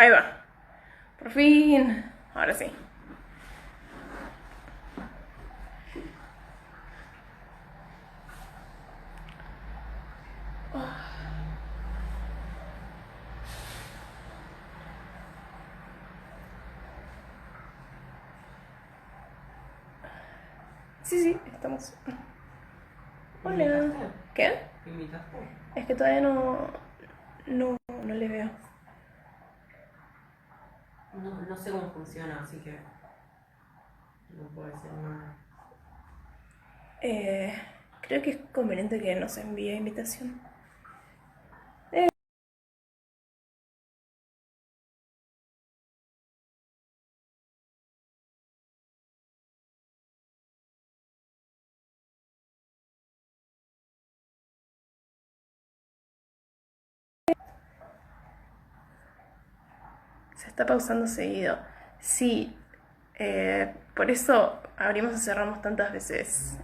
Ahí va. Por fin. Ahora sí. Sí, sí, estamos. ¿Me Hola. invitaste? ¿Qué? ¿Me invitaste? Es que todavía no le veo. No, no sé cómo funciona, así que no puedo decir nada. Eh, Creo que es conveniente que nos envíe invitación. Se está pausando seguido. Sí, por eso abrimos y cerramos tantas veces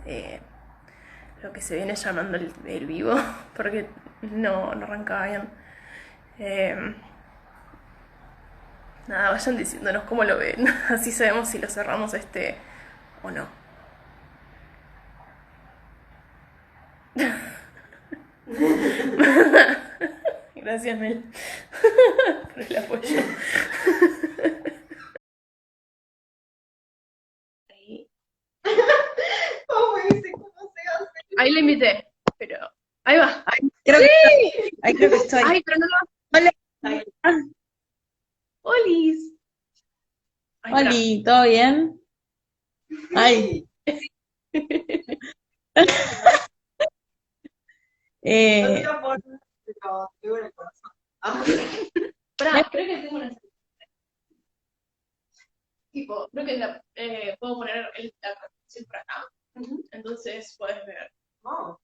lo que se viene llamando el vivo, porque no arrancaba bien. Eh, Nada, vayan diciéndonos cómo lo ven, así sabemos si lo cerramos o no. Gracias, Mel, por el apoyo. Ahí, ¿Cómo dice? ¿Cómo se hace? ahí le invité, pero ahí va. Ahí creo que estoy. Ahí creo que estoy. Ay, pero no lo. Hola. Ay, ¡Olis! Ay, espera. Oli, ¿todo bien? Ay. no Eh, quiero poner, pero tengo en el corazón. Ah, Espera, creo que tengo una. Tipo, creo que puedo poner la transmisión por acá. Entonces puedes ver. no,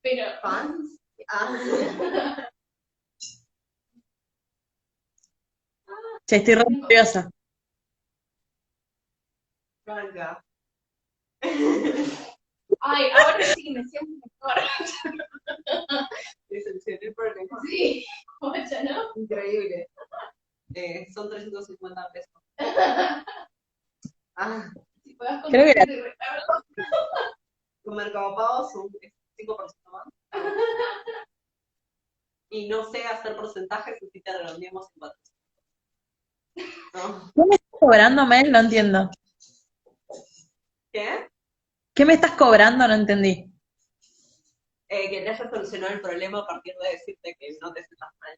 Pero. fans. Ah, che, estoy re nerviosa. venga. Ay, ahora sí me siento mejor. Le solucioné el problema. Sí, mucho, ¿no? Increíble. Son 350 pesos. Ah, Si puedas Creo que compartir el recargo. con Mercado Pago son 5% más. Y no sé hacer porcentajes, así que redondeamos en 400. ¿No? ¿Qué me estás cobrando, Mel? No entiendo. ¿Qué? ¿Qué me estás cobrando? No entendí. Que le haya solucionado el problema a partir de decirte que no te sientas mal.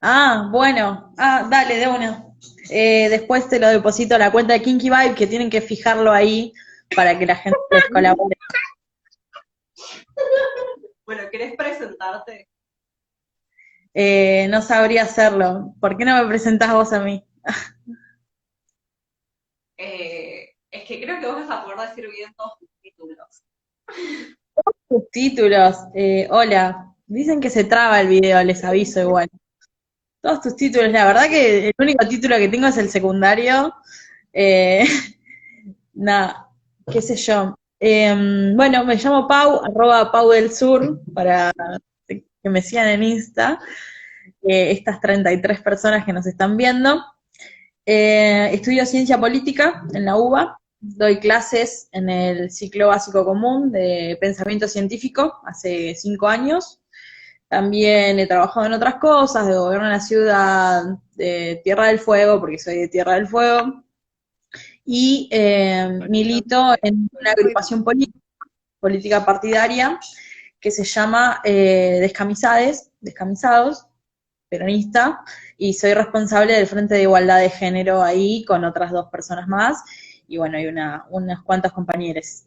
Ah, bueno. Ah, dale, de una. Después te lo deposito a la cuenta de Kinky Vibe, que tienen que fijarlo ahí para que la gente les colabore. Bueno, ¿querés presentarte? No sabría hacerlo. ¿Por qué no me presentás vos a mí? Es que creo que vos vas a poder decir bien todos tus títulos. Subtítulos. Hola. Dicen que se traba el video, les aviso igual. Todos tus títulos, la verdad que el único título que tengo es el secundario. Eh, Nada, qué sé yo. Bueno, me llamo Pau, arroba Pau del Sur, para que me sigan en Insta, estas 33 personas que nos están viendo. Estudio ciencia política en la UBA, doy clases en el ciclo básico común de pensamiento científico hace 5 años. También he trabajado en otras cosas, de gobierno de la ciudad, de Tierra del Fuego, porque soy de Tierra del Fuego, y milito en una agrupación política partidaria que se llama Descamisados, peronista, y soy responsable del Frente de Igualdad de Género ahí con otras 2 personas más, y bueno, hay unas cuantas compañeros.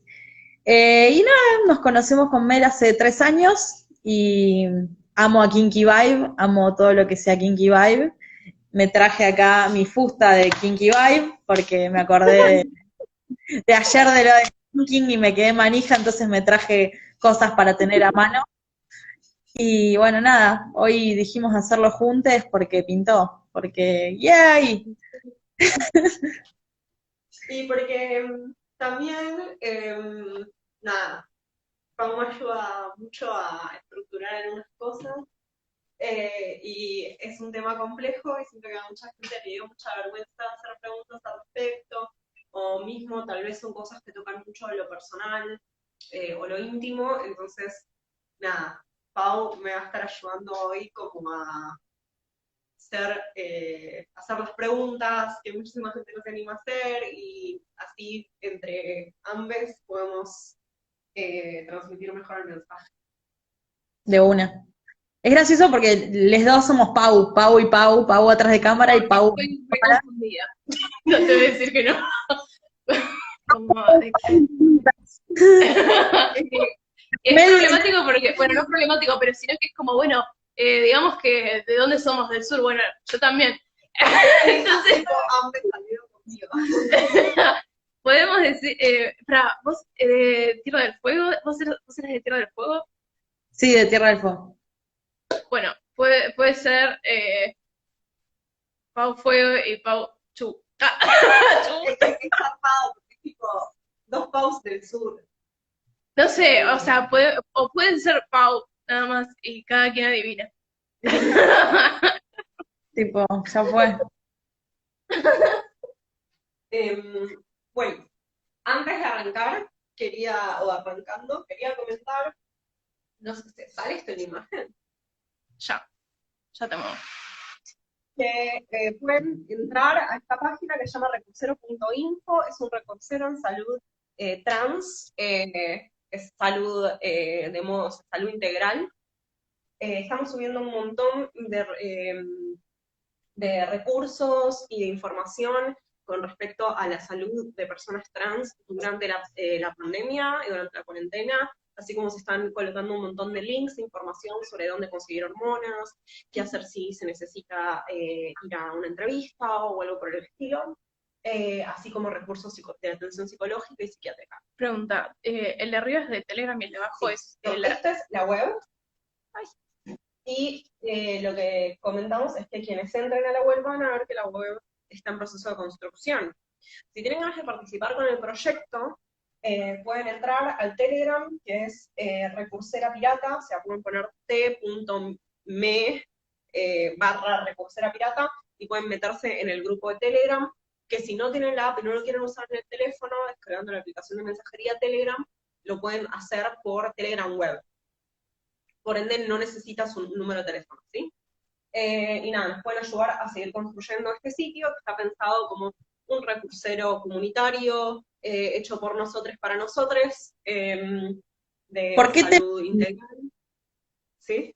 Y nada, nos conocemos con Mel hace 3 años y amo a Kinky Vibe, amo todo lo que sea Kinky Vibe. Me traje acá mi fusta de Kinky Vibe porque me acordé de ayer de lo de Kinky y me quedé manija, entonces me traje cosas para tener a mano. Y bueno, nada, hoy dijimos hacerlo juntos porque pintó, porque ¡yay! Y porque también, nada, Pau me ayuda mucho a estructurar algunas cosas. Y es un tema complejo y siento que a mucha gente le dio mucha vergüenza hacer preguntas al respecto, o mismo tal vez son cosas que tocan mucho lo personal o lo íntimo, entonces, nada, Pau me va a estar ayudando hoy como a hacer las preguntas que muchísima gente no se anima a hacer y así entre ambos podemos transmitir mejor el mensaje. De una. Es gracioso porque les dos somos Pau y Pau atrás de cámara y Pau. Estoy confundida. No te voy a decir que no. Como es problemático porque, bueno, no es problemático, pero sino que es como, bueno, digamos que ¿de dónde somos? Del sur, bueno, yo también. Entonces, Ambos salieron conmigo. podemos decir, vos de Tierra del Fuego, ¿vos eres de Tierra del Fuego? Sí, de Tierra del Fuego. Bueno, puede ser Pau Fuego y Pau Chu. Chu. Es zarpado, porque es tipo 2 Paus del sur. No sé, o sea, pueden ser Pau, nada más, y cada quien adivina. Tipo, ya fue. Bueno, antes de arrancar, quería comentar, no sé si sale esto en la imagen, Ya te muevo. que pueden entrar a esta página que se llama recursero.info, es un recursero en salud trans, es salud de modo salud integral. Estamos subiendo un montón de recursos y de información con respecto a la salud de personas trans durante la pandemia y durante la cuarentena, así como se están colocando un montón de links de información sobre dónde conseguir hormonas, qué hacer si se necesita ir a una entrevista o algo por el estilo, así como recursos de atención psicológica y psiquiátrica. Pregunta, el de arriba es de Telegram y el de abajo Sí. es Esta es la web. Ay. Y lo que comentamos es que quienes entren a la web van a ver que la web está en proceso de construcción. Si tienen ganas de participar con el proyecto, pueden entrar al Telegram, que es Recursera Pirata, o sea, pueden poner t.me /Recursera Pirata, y pueden meterse en el grupo de Telegram, que si no tienen la app y no lo quieren usar en el teléfono, descargando la aplicación de mensajería Telegram, lo pueden hacer por Telegram Web. Por ende, no necesitas un número de teléfono, ¿sí? Y nada, nos pueden ayudar a seguir construyendo este sitio, que está pensado como un recursero comunitario, hecho por nosotros para nosotros, de ¿Por qué salud integral. ¿Sí?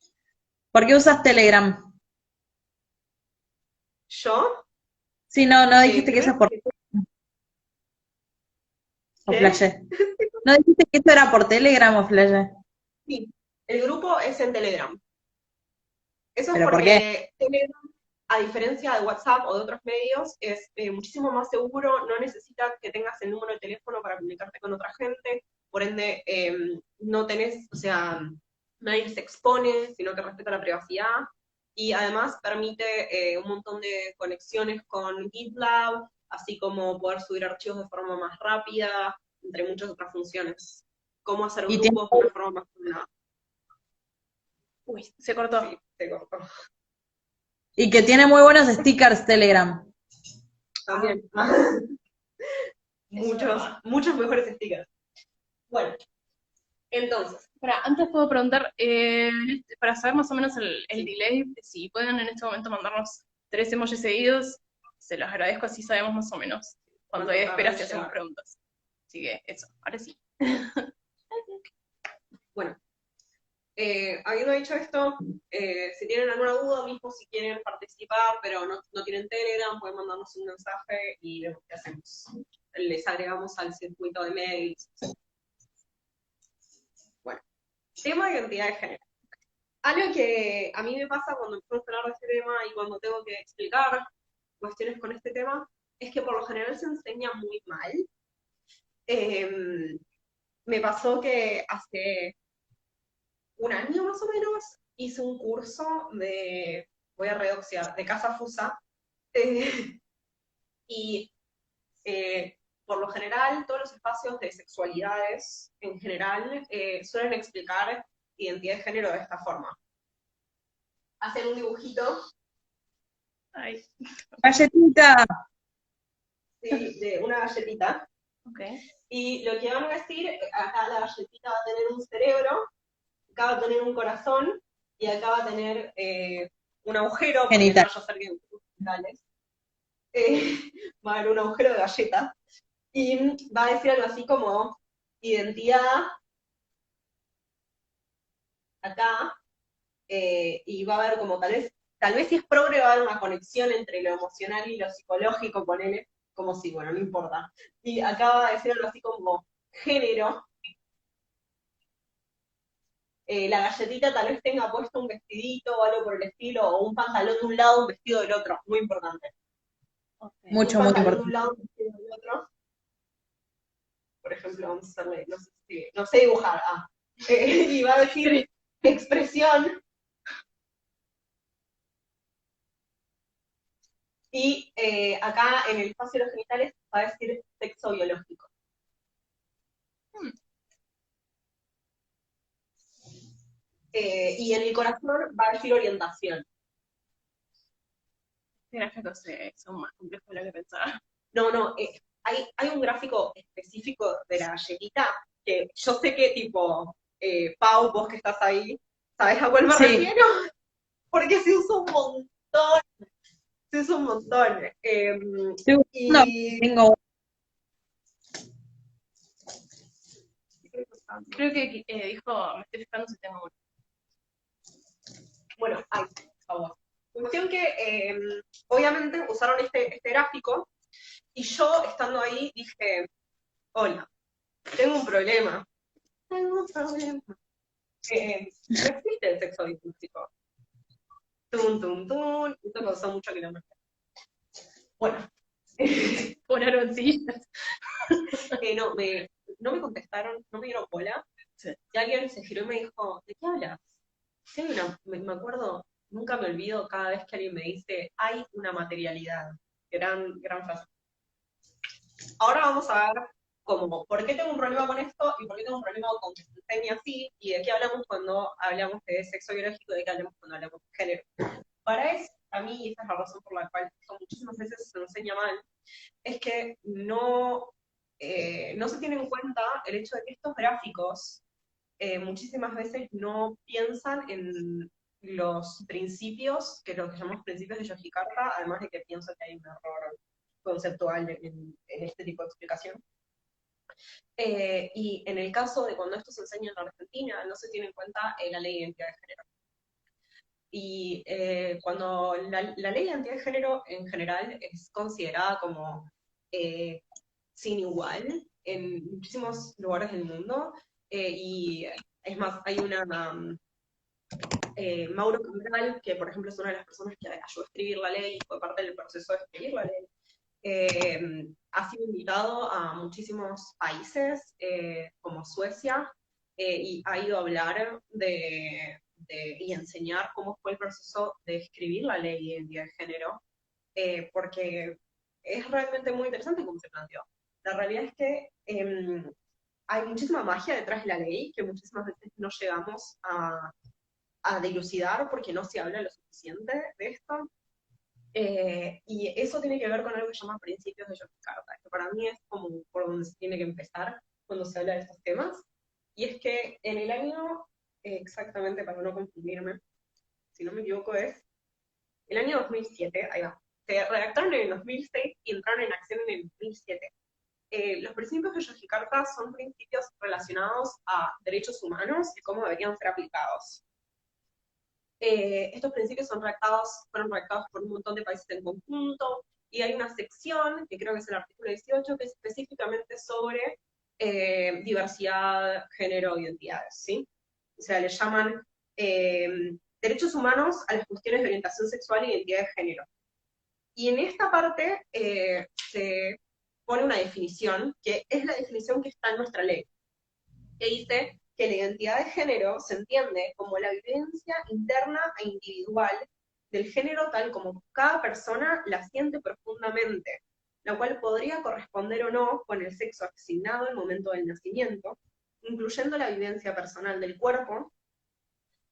¿Por qué usas Telegram? ¿Yo? Sí, no dijiste que eso es por... O ¿Qué? flashé. ¿No dijiste que esto era por Telegram o flashé? Sí, el grupo es en Telegram. Eso es ¿Pero por qué? porque Telegram, a diferencia de WhatsApp o de otros medios, es muchísimo más seguro, no necesitas que tengas el número de teléfono para comunicarte con otra gente, por ende no tenés, o sea, nadie se expone, sino que respeta la privacidad, y además permite un montón de conexiones con GitLab, así como poder subir archivos de forma más rápida, entre muchas otras funciones. Cómo hacer Y tiene- grupos de una forma más ordenada. Uy, se cortó. Sí, te cortó. Y que tiene muy buenos stickers Telegram. También. muchos mejores stickers. Bueno, entonces, Antes puedo preguntar, para saber más o menos el delay, si pueden en este momento mandarnos 3 emojis seguidos, se los agradezco, así sabemos más o menos cuánto hay de espera si hacemos preguntas. Así que eso, ahora sí. bueno, habiendo dicho esto, si tienen alguna duda, mismo si quieren participar, pero no tienen Telegram, pueden mandarnos un mensaje y vemos qué hacemos. Les agregamos al circuito de mails. Bueno, tema de identidad de género. Algo que a mí me pasa cuando empiezo a hablar de este tema y cuando tengo que explicar cuestiones con este tema, es que por lo general se enseña muy mal. Me pasó que hace un año más o menos hice un curso de, voy a redoxear, de Casa Fusa, y por lo general todos los espacios de sexualidades en general suelen explicar identidad de género de esta forma. hacen un dibujito, Ay, Galletita. ¿sí? De una galletita, ok. y lo que van a decir, acá la galletita va a tener un cerebro, acá va a tener un corazón, y acá va a tener un agujero, porque no Genital. vaya a ser que genitales. Va a haber un agujero de galleta, y va a decir algo así como identidad acá, y va a haber como tal vez si es progre va a haber una conexión entre lo emocional y lo psicológico, ponele, como si, bueno, no importa. Y acá va a decir algo así como género. La galletita tal vez tenga puesto un vestidito o algo por el estilo, o un pantalón de un lado, un vestido del otro, muy importante. Okay. Un Mucho, muy pantalón de un importante. lado, un vestido del otro. Por ejemplo, vamos a hacerle, no sé dibujar, y va a decir expresión, y acá en el espacio de los genitales va a decir sexo biológico. Y en el corazón va a decir orientación. Gráficos son más complejos de lo que pensaba. No, hay un gráfico específico de la galletita que yo sé que tipo, Pau, vos que estás ahí, ¿sabés a cuál me Sí. refiero? Porque se usa un montón, se usa un montón. Estoy buscando, Y tengo Creo que dijo, me estoy fijando si tengo uno. bueno, ahí, por favor. Cuestión que obviamente usaron este gráfico y yo estando ahí dije, hola, tengo un problema. Tengo un problema. No existe el sexo disfúsico. Tum, tum, tum. Esto causó mucho kilómetro. Bueno. Volaron sillas. No me contestaron, no me dieron bola. Sí. Y alguien se giró y me dijo, ¿de qué hablas? Sí, me acuerdo, nunca me olvido cada vez que alguien me dice, hay una materialidad. Gran frase. Ahora vamos a ver como por qué tengo un problema con esto y por qué tengo un problema con que se enseñe así y de qué hablamos cuando hablamos de sexo biológico y de qué hablamos cuando hablamos de género. Para eso, a mí, y esta es la razón por la cual muchísimas veces se enseña mal, es que no se tiene en cuenta el hecho de que estos gráficos muchísimas veces no piensan en los principios, que lo que llamamos principios de Yogicarta, además de que pienso que hay un error conceptual en este tipo de explicación. Y en el caso de cuando esto se enseña en Argentina, no se tiene en cuenta la ley de identidad de género. Y cuando la ley de identidad de género en general es considerada como sin igual en muchísimos lugares del mundo, y es más, hay una Mauro Cabral, que por ejemplo es una de las personas que ayudó a escribir la ley, fue parte del proceso de escribir la ley, ha sido invitado a muchísimos países, como Suecia, y ha ido a hablar y enseñar cómo fue el proceso de escribir la ley de identidad de género, porque es realmente muy interesante cómo se planteó. La realidad es que hay muchísima magia detrás de la ley que muchísimas veces no llegamos a dilucidar porque no se habla lo suficiente de esto. Y eso tiene que ver con algo que se llama principios de Yogyakarta, que para mí es como por donde se tiene que empezar cuando se habla de estos temas. Y es que en el año, exactamente para no confundirme, si no me equivoco es, el año 2007, ahí va, se redactaron en el 2006 y entraron en acción en el 2007. Los principios de Yogyakarta son principios relacionados a derechos humanos y cómo deberían ser aplicados. Estos principios fueron redactados por un montón de países en conjunto, y hay una sección, que creo que es el artículo 18, que es específicamente sobre diversidad, género, identidades, ¿sí? O sea, le llaman derechos humanos a las cuestiones de orientación sexual e identidad de género. Y en esta parte se pone una definición, que es la definición que está en nuestra ley, que dice que la identidad de género se entiende como la vivencia interna e individual del género tal como cada persona la siente profundamente, la cual podría corresponder o no con el sexo asignado al momento del nacimiento, incluyendo la vivencia personal del cuerpo,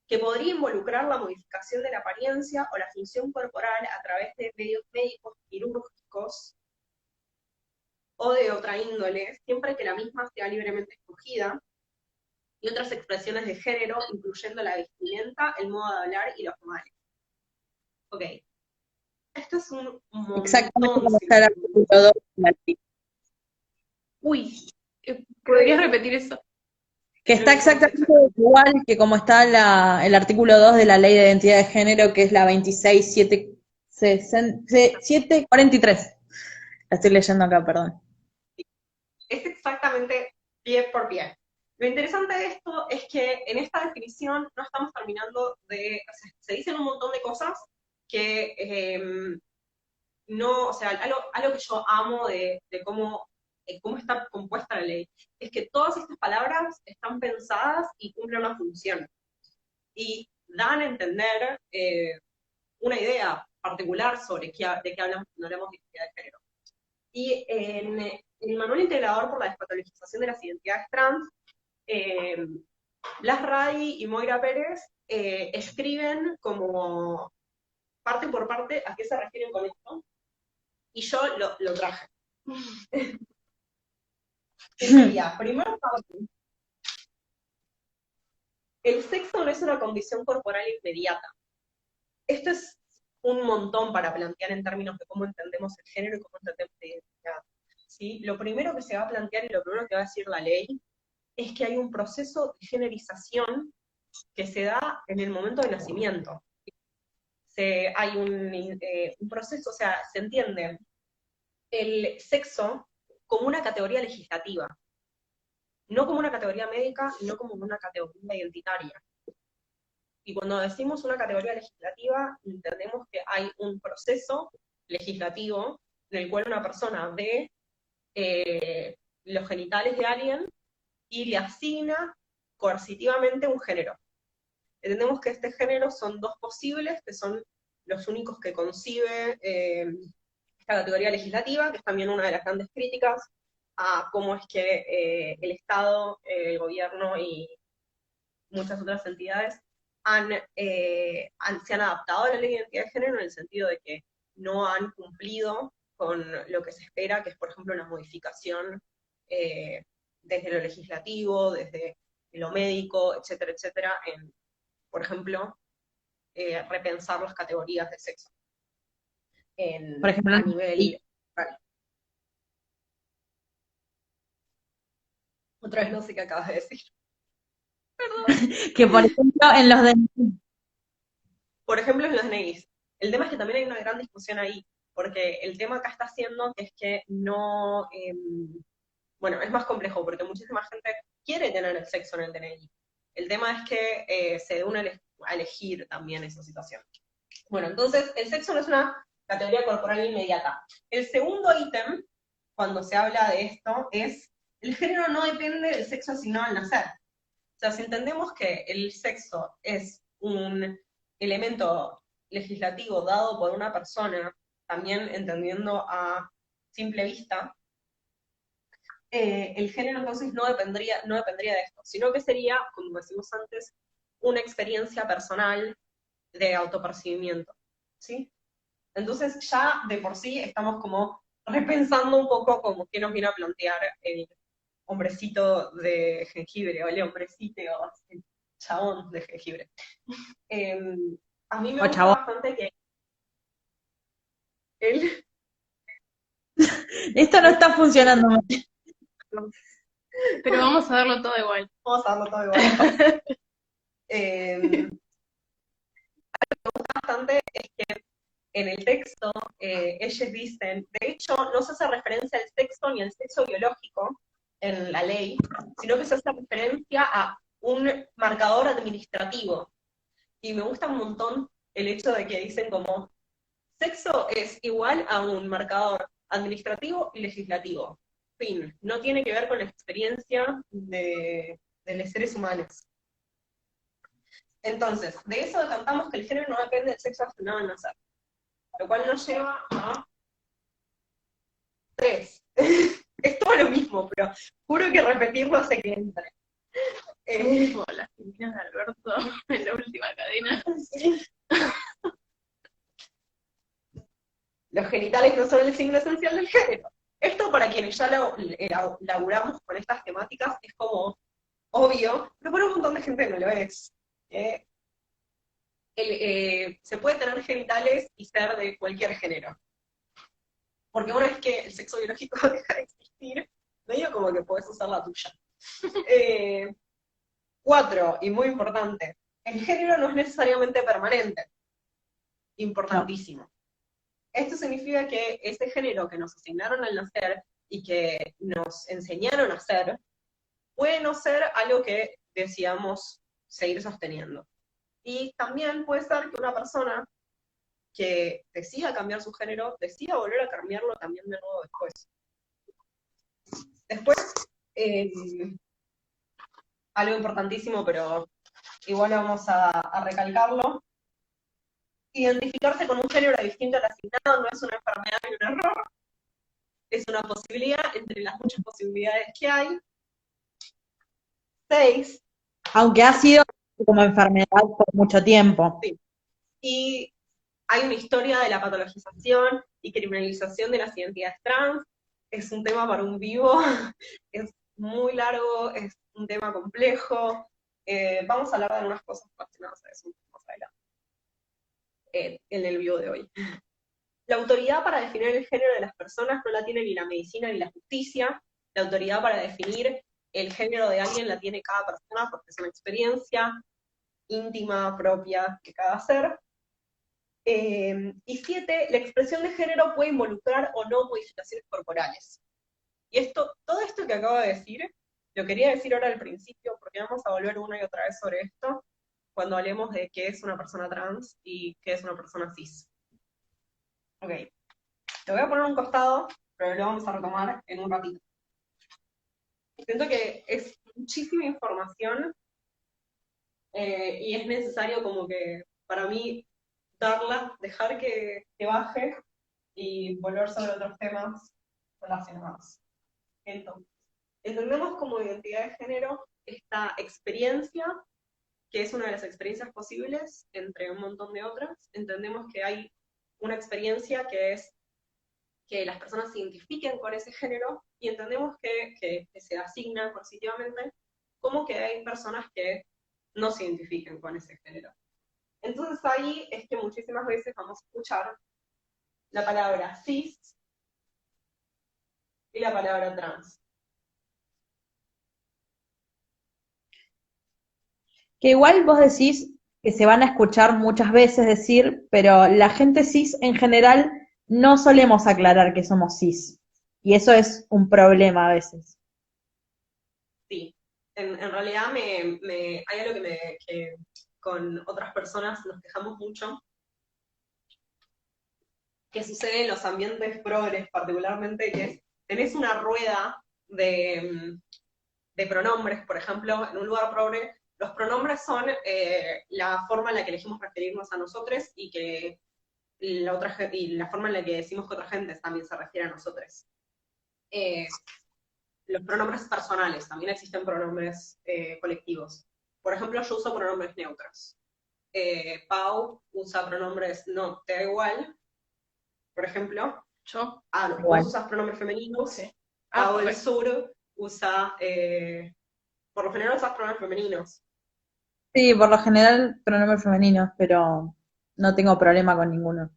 que podría involucrar la modificación de la apariencia o la función corporal a través de medios médicos, quirúrgicos o de otra índole, siempre que la misma sea libremente escogida, y otras expresiones de género, incluyendo la vestimenta, el modo de hablar y los modales. Ok. Esto es un Exactamente montón. como está el artículo 2 de la ley. Uy, ¿podrías repetir eso? Que está exactamente igual que como está el artículo 2 de la Ley de Identidad de Género, que es la 26743. La estoy leyendo acá, perdón. Es exactamente pie por pie. Lo interesante de esto es que en esta definición no estamos terminando de... O sea, se dicen un montón de cosas que no... O sea, algo que yo amo de cómo está compuesta la ley es que todas estas palabras están pensadas y cumplen una función. Y dan a entender una idea particular sobre de qué hablamos cuando hablamos de identidad de género. Y en el Manual Integrador por la Despatologización de las Identidades Trans, Blas Radi y Moira Pérez escriben como parte por parte a qué se refieren con esto, y yo lo traje. ¿Qué sería? Primero, el sexo no es una condición corporal inmediata. Esto es un montón para plantear en términos de cómo entendemos el género y cómo entendemos la identidad. ¿Sí? Lo primero que se va a plantear y lo primero que va a decir la ley es que hay un proceso de generización que se da en el momento del nacimiento. Hay un proceso, o sea, se entiende el sexo como una categoría legislativa, no como una categoría médica y no como una categoría identitaria. Y cuando decimos una categoría legislativa, entendemos que hay un proceso legislativo en el cual una persona ve los genitales de alguien y le asigna coercitivamente un género. Entendemos que este género son dos posibles, que son los únicos que concibe esta categoría legislativa, que es también una de las grandes críticas a cómo es que el Estado, el gobierno y muchas otras entidades se han adaptado a la ley de identidad de género en el sentido de que no han cumplido con lo que se espera, que es, por ejemplo, una modificación desde lo legislativo, desde lo médico, etcétera, etcétera, en, por ejemplo, repensar las categorías de sexo Por ejemplo, a nivel... Vale. Otra vez no sé qué acabas de decir. Perdón. que por ejemplo en los de... Por ejemplo, en los DNIs. El tema es que también hay una gran discusión ahí, porque el tema acá está siendo que es que no... bueno, es más complejo, porque muchísima gente quiere tener el sexo en el DNI. El tema es que se une a elegir también esa situación. Bueno, entonces, el sexo no es una categoría corporal inmediata. El segundo ítem, cuando se habla de esto, es el género no depende del sexo asignado al nacer. O sea, si entendemos que el sexo es un elemento legislativo dado por una persona, también entendiendo a simple vista, el género entonces no dependería de esto, sino que sería, como decimos antes, una experiencia personal de autopercibimiento, ¿sí? Entonces ya de por sí estamos como repensando un poco como que nos viene a plantear el hombrecito de jengibre, o el hombrecito, o el chabón de jengibre. A mí me gusta bastante que él... Esto no está funcionando. Pero vamos a verlo todo igual. Vamos a darlo todo igual. Me gusta bastante es que en el texto ellos dicen, de hecho no se hace referencia al sexo ni al sexo biológico en la ley, sino que se hace referencia a un marcador administrativo. Y me gusta un montón el hecho de que dicen como, sexo es igual a un marcador administrativo y legislativo. Fin, no tiene que ver con la experiencia de los seres humanos. Entonces, de eso decantamos que el género no depende del sexo asignado al nacer. Lo cual nos lleva a 3. Es todo lo mismo, pero juro que repetirlo hace que entre. Como las Filipinas de Alberto en la última cadena. Los genitales no son el signo esencial del género. Esto para quienes ya laburamos con estas temáticas es como obvio, pero para un montón de gente no lo es. Se puede tener genitales y ser de cualquier género. Porque una vez que el sexo biológico deja de existir, medio como que podés usar la tuya. 4, y muy importante, el género no es necesariamente permanente. Importantísimo. Esto significa que ese género que nos asignaron al nacer y que nos enseñaron a hacer, puede no ser algo que deseamos seguir sosteniendo. Y también puede ser que una persona que decida cambiar su género, decida volver a cambiarlo también de nuevo después. Después, algo importantísimo, pero igual vamos a recalcarlo, identificarse con un género distinto al asignado no es una enfermedad ni un error, es una posibilidad entre las muchas posibilidades que hay. 6. Aunque ha sido como enfermedad por mucho tiempo. Sí. Y hay una historia de la patologización y criminalización de las identidades trans, es un tema para un vivo, es muy largo, es un tema complejo, vamos a hablar de algunas cosas relacionadas a eso más adelante, en el vivo de hoy. La autoridad para definir el género de las personas no la tiene ni la medicina ni la justicia, la autoridad para definir el género de alguien la tiene cada persona porque es una experiencia íntima, propia de cada ser. Y 7, la expresión de género puede involucrar o no modificaciones corporales. Y todo esto que acabo de decir, lo quería decir ahora al principio, porque vamos a volver una y otra vez sobre esto, cuando hablemos de qué es una persona trans y qué es una persona cis. Ok, lo voy a poner a un costado, pero lo vamos a retomar en un ratito. Siento que es muchísima información y es necesario como que, para mí, dejar que baje y volver sobre otros temas relacionados. Entonces, entendemos como identidad de género esta experiencia, que es una de las experiencias posibles entre un montón de otras. Entendemos que hay una experiencia que es que las personas se identifiquen con ese género, y entendemos que se asigna positivamente, como que hay personas que no se identifiquen con ese género. Entonces ahí es que muchísimas veces vamos a escuchar la palabra cis y la palabra trans. Que igual vos decís que se van a escuchar muchas veces decir, pero la gente cis en general no solemos aclarar que somos cis. Y eso es un problema a veces. Sí, en realidad hay algo que con otras personas nos quejamos mucho, que sucede en los ambientes progres particularmente, que es, tenés una rueda de pronombres, por ejemplo, en un lugar progre, los pronombres son la forma en la que elegimos referirnos a nosotros y que la forma en la que decimos que otra gente también se refiere a nosotros. Los pronombres personales, también existen pronombres colectivos. Por ejemplo, yo uso pronombres neutros. Pau usa pronombres no, te da igual, por ejemplo. Yo. Vos usas pronombres femeninos. Sí. Pau del Sur usa, por lo general usas pronombres femeninos. Sí, por lo general pronombres femeninos, pero no tengo problema con ninguno.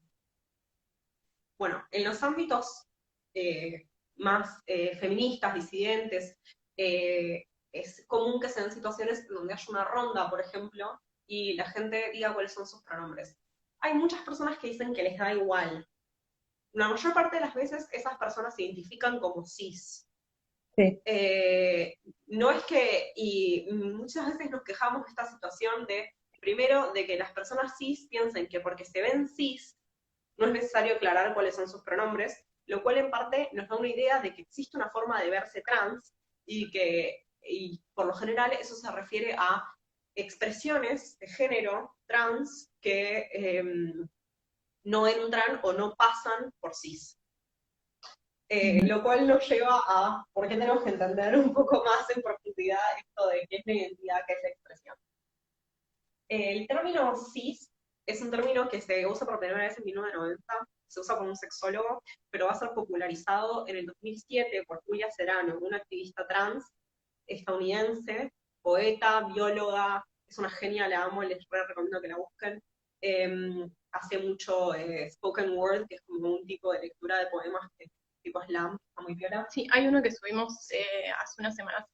Bueno, en los ámbitos más feministas, disidentes, es común que sean situaciones donde haya una ronda, por ejemplo, y la gente diga cuáles son sus pronombres. Hay muchas personas que dicen que les da igual. La mayor parte de las veces esas personas se identifican como cis. Sí. No es que, y muchas veces nos quejamos de esta situación de, primero, de que las personas cis piensen que porque se ven cis, no es necesario aclarar cuáles son sus pronombres, lo cual en parte nos da una idea de que existe una forma de verse trans, y por lo general eso se refiere a expresiones de género trans que no entran o no pasan por cis. Lo cual nos lleva a por qué tenemos que entender un poco más en profundidad esto de qué es la identidad, qué es la expresión. El término cis es un término que se usa por primera vez en 1990, se usa por un sexólogo, pero va a ser popularizado en el 2007 por Julia Serano, una activista trans estadounidense, poeta, bióloga, es una genia, la amo, les recomiendo que la busquen. Hace mucho spoken word, que es como un tipo de lectura de poemas que tipo slam, está muy piola. Sí, hay uno que subimos hace unas semanas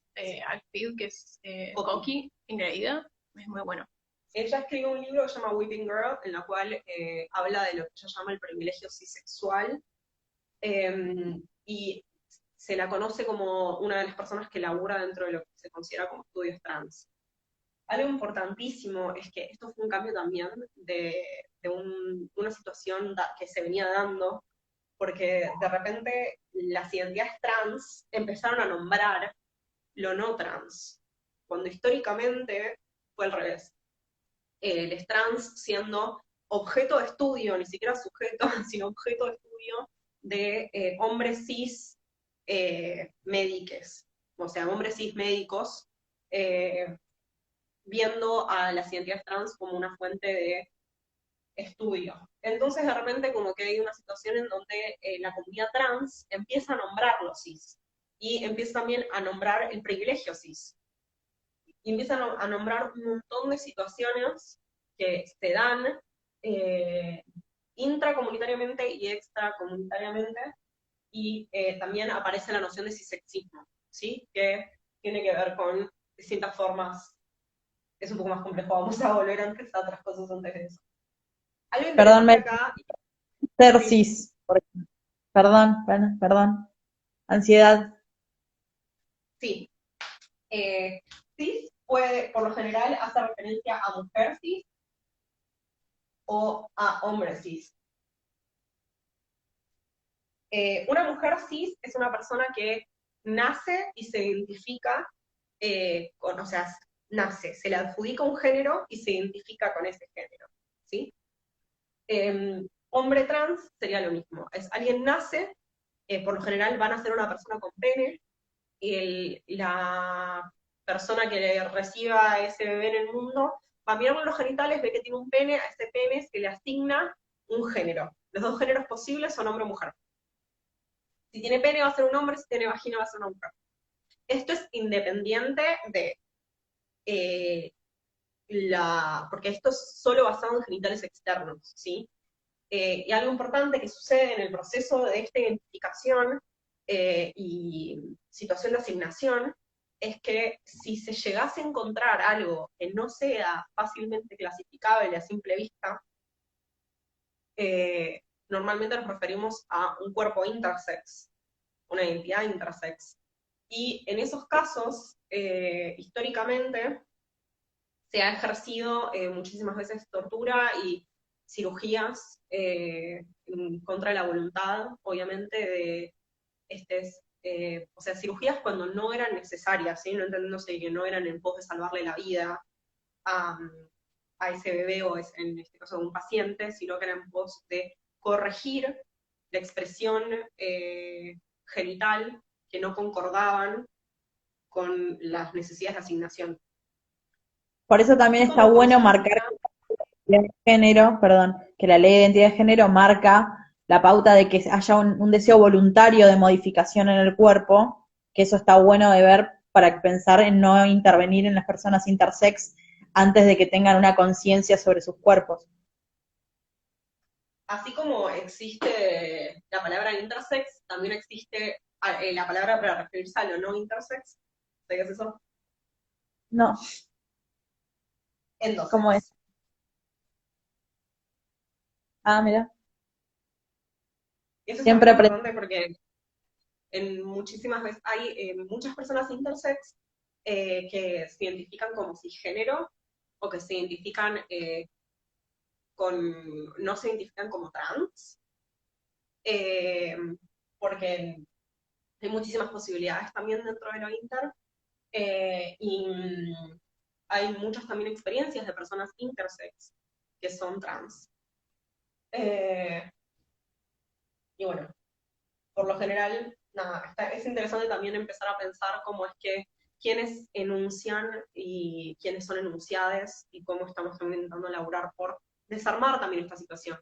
al feed, que es Coqui, Ingreída, es muy bueno. Ella escribió un libro que se llama Weeping Girl, en la cual habla de lo que ella llama el privilegio cisexual, y se la conoce como una de las personas que labura dentro de lo que se considera como estudios trans. Algo importantísimo es que esto fue un cambio también de una situación que se venía dando, porque de repente las identidades trans empezaron a nombrar lo no trans, cuando históricamente fue al revés. Les trans siendo objeto de estudio, ni siquiera sujeto, sino objeto de estudio de hombres cis médiques, o sea, hombres cis médicos, viendo a las identidades trans como una fuente de estudio. Entonces, de repente, como que hay una situación en donde la comunidad trans empieza a nombrar los cis, y empieza también a nombrar el privilegio cis, y empiezan a nombrar un montón de situaciones que se dan intracomunitariamente y extracomunitariamente, y también aparece la noción de cisexismo, ¿sí? Que tiene que ver con distintas formas, es un poco más complejo, vamos a volver antes a otras cosas antes de eso. Algo Perdón, interesante acá, ser sí, cis. Perdón, bueno, perdón. Ansiedad. sí, cis puede, por lo general, hacer referencia a mujer cis o a hombre cis. Una mujer cis es una persona que nace y se identifica o sea, nace, se le adjudica un género y se identifica con ese género, ¿sí? Hombre trans sería lo mismo, es alguien nace, por lo general van a ser una persona con pene, y la persona que reciba ese bebé en el mundo va a mirar los genitales, ve que tiene un pene, a ese pene se le asigna un género. Los dos géneros posibles son hombre o mujer. Si tiene pene va a ser un hombre, si tiene vagina va a ser una mujer. Esto es independiente de porque esto es solo basado en genitales externos, ¿sí? Y algo importante que sucede en el proceso de esta identificación y situación de asignación es que si se llegase a encontrar algo que no sea fácilmente clasificable a simple vista, normalmente nos referimos a un cuerpo intersex, una identidad intersex. Y en esos casos, históricamente, se ha ejercido muchísimas veces tortura y cirugías contra la voluntad, obviamente, de o sea, cirugías cuando no eran necesarias, ¿sí? No entendiéndose que no eran en pos de salvarle la vida a, a ese bebé o en este caso a un paciente, sino que eran en pos de corregir la expresión genital que no concordaban con las necesidades de asignación. Por eso también Así está como bueno marcar consecuencia, de género, perdón, que la ley de identidad de género marca la pauta de que haya un deseo voluntario de modificación en el cuerpo, que eso está bueno de ver para pensar en no intervenir en las personas intersex antes de que tengan una conciencia sobre sus cuerpos. así como existe la palabra intersex, también existe la palabra para referirse a lo no intersex. ¿Sabes qué es eso? No, ¿cómo es? Endosex. Ah, mira, Y eso está muy siempre aprendí. importante porque en muchísimas veces hay muchas personas intersex que se identifican como cisgénero o que se identifican no se identifican como trans, eh, porque hay muchísimas posibilidades también dentro de lo inter, y hay muchas también experiencias de personas intersex que son trans. Y bueno, por lo general, nada, es interesante también empezar a pensar cómo es que quiénes enuncian y quiénes son enunciadas y cómo estamos también intentando elaborar por desarmar también esta situación.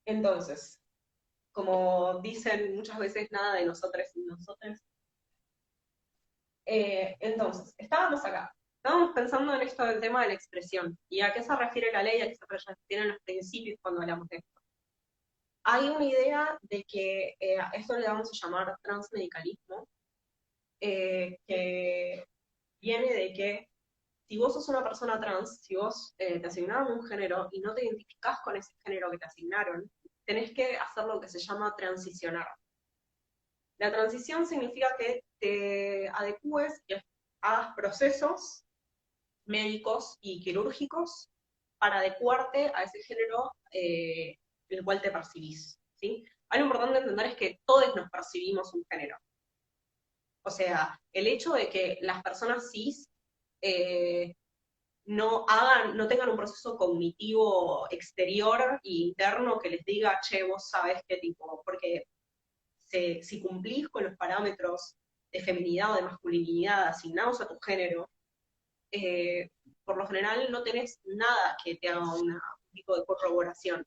Entonces, como dicen muchas veces, nada de nosotros y nosotros. Entonces, estábamos pensando en esto del tema de la expresión, y a qué se refiere la ley, a qué se refieren los principios cuando hablamos de esto. Hay una idea de que esto le vamos a llamar transmedicalismo, que viene de que si vos sos una persona trans, si vos te asignaron un género y no te identificás con ese género que te asignaron, tenés que hacer lo que se llama transicionar. La transición significa que te adecúes y hagas procesos médicos y quirúrgicos para adecuarte a ese género el cual te percibís, ¿sí? Algo importante entender es que todos nos percibimos un género. O sea, el hecho de que las personas cis no tengan un proceso cognitivo exterior e interno que les diga, che, vos sabés qué tipo, porque si cumplís con los parámetros de feminidad o de masculinidad asignados a tu género, por lo general no tenés nada que te haga un tipo de corroboración.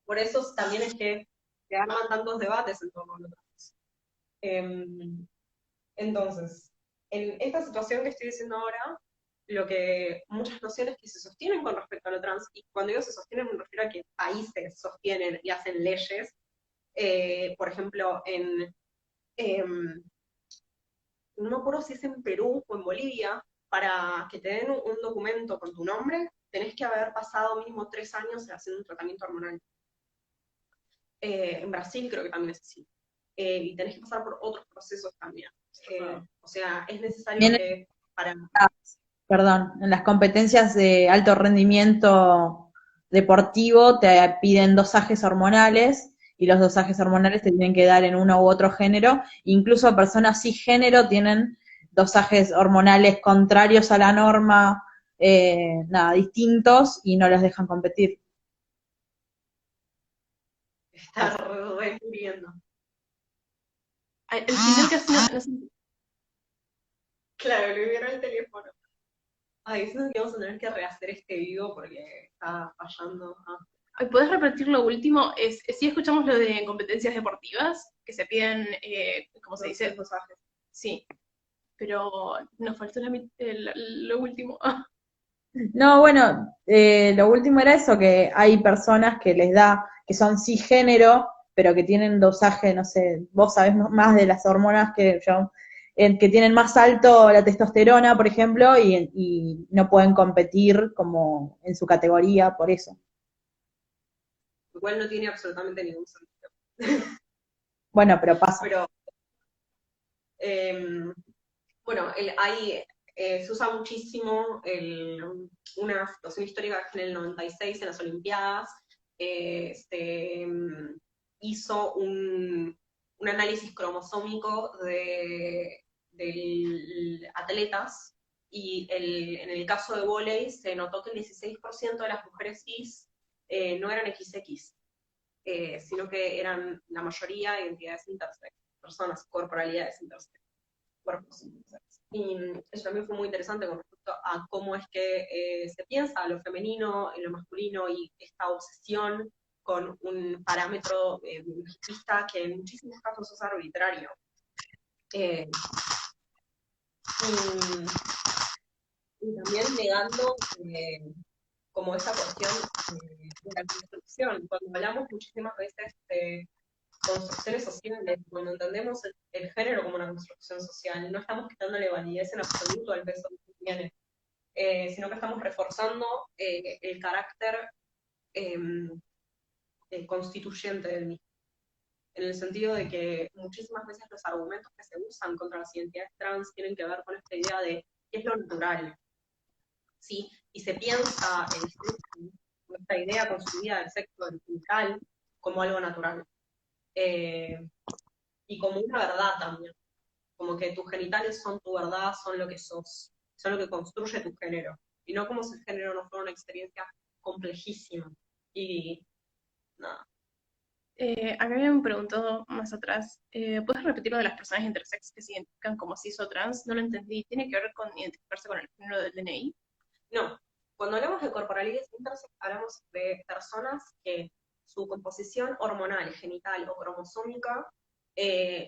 Por eso también es que se arman tantos debates en torno a lo trans. Entonces, en esta situación que estoy diciendo ahora, lo que muchas nociones que se sostienen con respecto a lo trans, y cuando digo se sostienen me refiero a que países sostienen y hacen leyes, por ejemplo, no me acuerdo si es en Perú o en Bolivia, para que te den un documento con tu nombre, tenés que haber pasado mínimo 3 años haciendo un tratamiento hormonal. En Brasil creo que también es así. Y tenés que pasar por otros procesos también. O sea, es necesario que para... Perdón, en las competencias de alto rendimiento deportivo te piden dosajes hormonales y los dosajes hormonales te tienen que dar en uno u otro género. Incluso personas cisgénero tienen dosajes hormonales contrarios a la norma, distintos, y no los dejan competir. Está re muriendo. El final casi no se... Claro, le vieron el teléfono. Ay, eso es que vamos a tener que rehacer este video porque está fallando. Ay, ¿podés repetir lo último? Sí escuchamos lo de competencias deportivas, que se piden, ¿cómo se dice? Dosajes. Sí, pero nos faltó lo último. No, bueno, lo último era eso, que hay personas que les da, que son cisgénero, pero que tienen dosaje, no sé, vos sabés más de las hormonas que yo, que tienen más alto la testosterona, por ejemplo, y no pueden competir como en su categoría por eso. Igual no tiene absolutamente ningún sentido. Bueno, pero pasa. Pero, bueno, se usa muchísimo una situación histórica que en el 96 en las Olimpiadas se hizo un análisis cromosómico de atletas, y en el caso de vóley se notó que el 16% de las mujeres cis no eran XX, sino que eran la mayoría identidades intersex, personas, corporalidades intersex, cuerpos intersex. Y eso también fue muy interesante con respecto a cómo es que se piensa lo femenino, en lo masculino, y esta obsesión con un parámetro biologista que en muchísimos casos es arbitrario. Y también negando como esa cuestión de la construcción. Cuando hablamos muchísimas veces de construcciones sociales, cuando entendemos el género como una construcción social, no estamos quitándole validez en absoluto al peso que tiene, sino que estamos reforzando el carácter constituyente del mismo, en el sentido de que muchísimas veces los argumentos que se usan contra las identidades trans tienen que ver con esta idea de qué es lo natural, ¿sí? Y se piensa en esta idea construida del sexo genital como algo natural. Y como una verdad también, como que tus genitales son tu verdad, son lo que sos, son lo que construye tu género, y no como si el género no fuera una experiencia complejísima, y nada. Acá me preguntó más atrás, ¿puedes repetir lo de las personas intersex que se identifican como cis o trans? No lo entendí. ¿Tiene que ver con identificarse con el género del DNI? No, cuando hablamos de corporalidades intersex, hablamos de personas que su composición hormonal, genital o cromosómica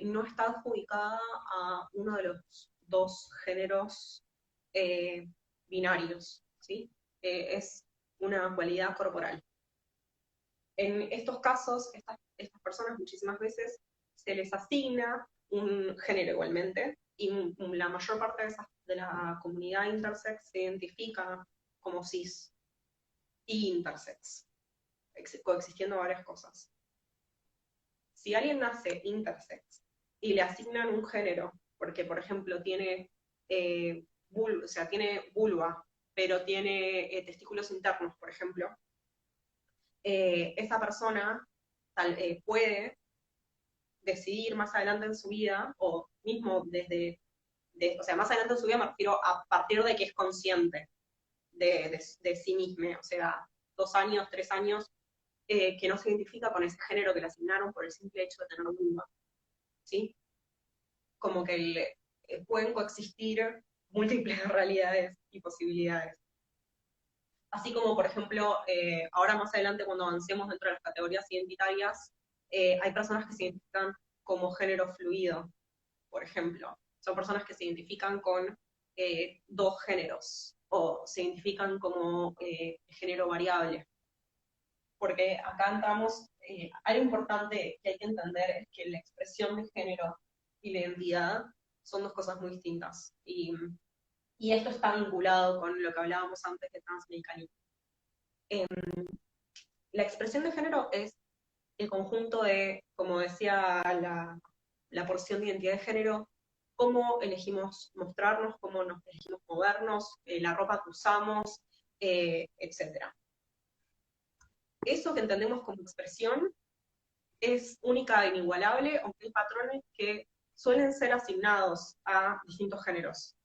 no está adjudicada a uno de los dos géneros eh, binarios, ¿sí? Es una cualidad corporal. En estos casos, estas personas muchísimas veces se les asigna un género igualmente, y la mayor parte de la comunidad intersex se identifica como cis y intersex, coexistiendo varias cosas. Si alguien nace intersex y le asignan un género, porque por ejemplo tiene, tiene vulva, pero tiene testículos internos, por ejemplo, esa persona puede decidir más adelante en su vida, o mismo o sea, más adelante en su vida me refiero a partir de que es consciente de sí misma, o sea, 2 años, 3 años, que no se identifica con ese género que le asignaron por el simple hecho de tener vulva, ¿sí? Como que pueden coexistir múltiples realidades y posibilidades. Así como, por ejemplo, ahora más adelante cuando avancemos dentro de las categorías identitarias, hay personas que se identifican como género fluido, por ejemplo. Son personas que se identifican con 2 géneros, o se identifican como género variable. Porque acá entramos, algo importante que hay que entender es que la expresión de género y la identidad son 2 cosas muy distintas. Y esto está vinculado con lo que hablábamos antes de transmedicalismo. La expresión de género es el conjunto de, como decía la porción de identidad de género, cómo elegimos mostrarnos, cómo nos elegimos movernos, la ropa que usamos, etc. Eso que entendemos como expresión es única e inigualable, aunque hay patrones que suelen ser asignados a distintos géneros.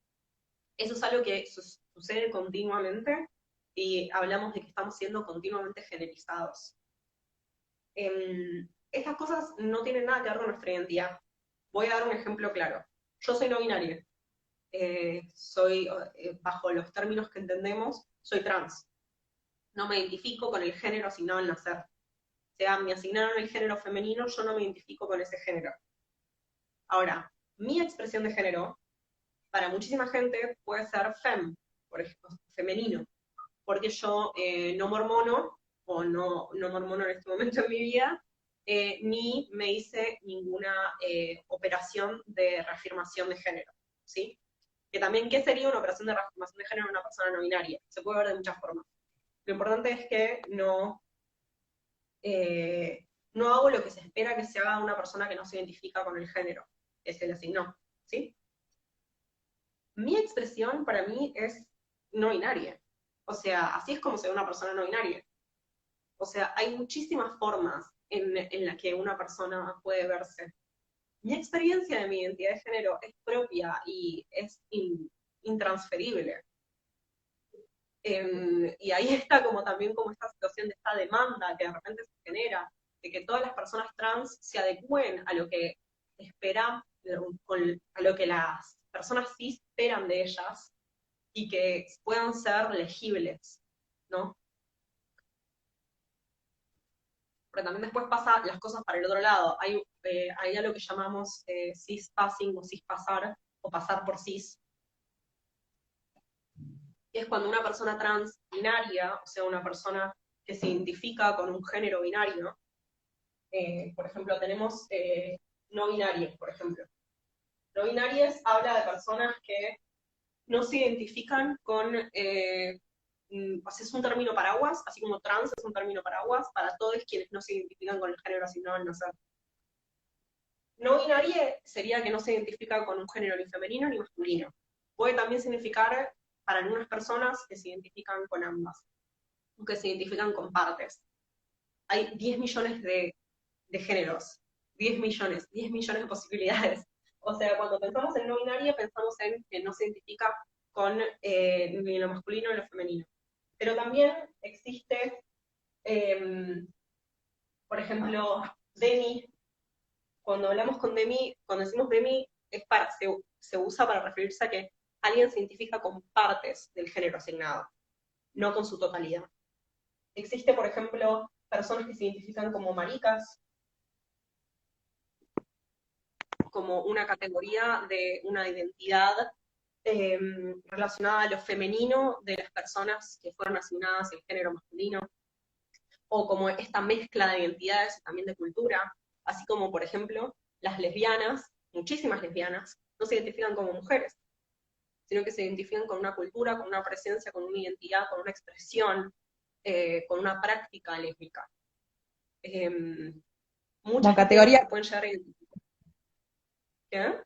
Eso es algo que sucede continuamente, y hablamos de que estamos siendo continuamente generizados. Estas cosas no tienen nada que ver con nuestra identidad. Voy a dar un ejemplo claro. Yo soy no binaria. Soy, bajo los términos que entendemos, soy trans. No me identifico con el género asignado al nacer. O sea, me asignaron el género femenino, yo no me identifico con ese género. Ahora, mi expresión de género, para muchísima gente, puede ser fem, por ejemplo, femenino, porque yo no mormono, o no mormono en este momento en mi vida, ni me hice ninguna operación de reafirmación de género, ¿sí? Que también, ¿qué sería una operación de reafirmación de género en una persona no binaria? Se puede ver de muchas formas. Lo importante es que no hago lo que se espera que se haga a una persona que no se identifica con el género que se le asignó, ¿sí? Mi expresión para mí es no binaria. O sea, así es como se ve una persona no binaria. O sea, hay muchísimas formas en las que una persona puede verse. Mi experiencia de mi identidad de género es propia y es intransferible. Y ahí está como también como esta situación de esta demanda que de repente se genera, de que todas las personas trans se adecúen a lo que esperan, a lo que las personas cis esperan de ellas, y que puedan ser legibles, ¿no? Pero también después pasa las cosas para el otro lado. Hay algo que llamamos cis passing o cis pasar, o pasar por cis, que es cuando una persona trans binaria, o sea, una persona que se identifica con un género binario, por ejemplo, tenemos no binarios, por ejemplo. No binarios habla de personas que no se identifican con, es un término paraguas, así como trans es un término paraguas para todos quienes no se identifican con el género asignado al nacer. No binario sería que no se identifica con un género ni femenino ni masculino. Puede también significar para algunas personas que se identifican con ambas, o que se identifican con partes. Hay 10 millones de géneros, 10 millones de posibilidades. O sea, cuando pensamos en no binaria, pensamos en que no se identifica con ni lo masculino ni lo femenino. Pero también existe, por ejemplo, Demi, cuando hablamos con Demi, cuando decimos Demi, se usa para referirse a que alguien se identifica con partes del género asignado, no con su totalidad. Existe, por ejemplo, personas que se identifican como maricas, como una categoría de una identidad relacionada a lo femenino de las personas que fueron asignadas el género masculino, o como esta mezcla de identidades y también de cultura, así como, por ejemplo, las lesbianas, muchísimas lesbianas, no se identifican como mujeres, sino que se identifican con una cultura, con una presencia, con una identidad, con una expresión, con una práctica lésbica. Como Muchas lesbianas se categoría, pueden llegar a identificar. ¿Qué?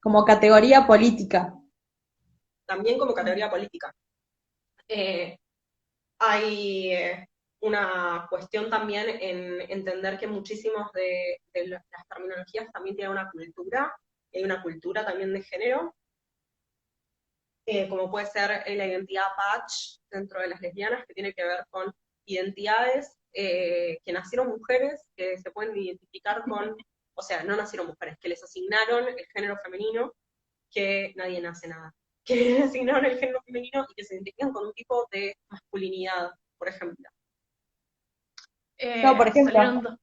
como categoría política. También como categoría política. Hay una cuestión también en entender que muchísimos de las terminologías también tienen una cultura, y hay una cultura también de género, como puede ser la identidad patch dentro de las lesbianas, que tiene que ver con identidades que nacieron mujeres, que se pueden identificar con, o sea, no nacieron mujeres, que les asignaron el género femenino, que nadie nace nada, que les asignaron el género femenino y que se identifican con un tipo de masculinidad, por ejemplo. No, por ejemplo,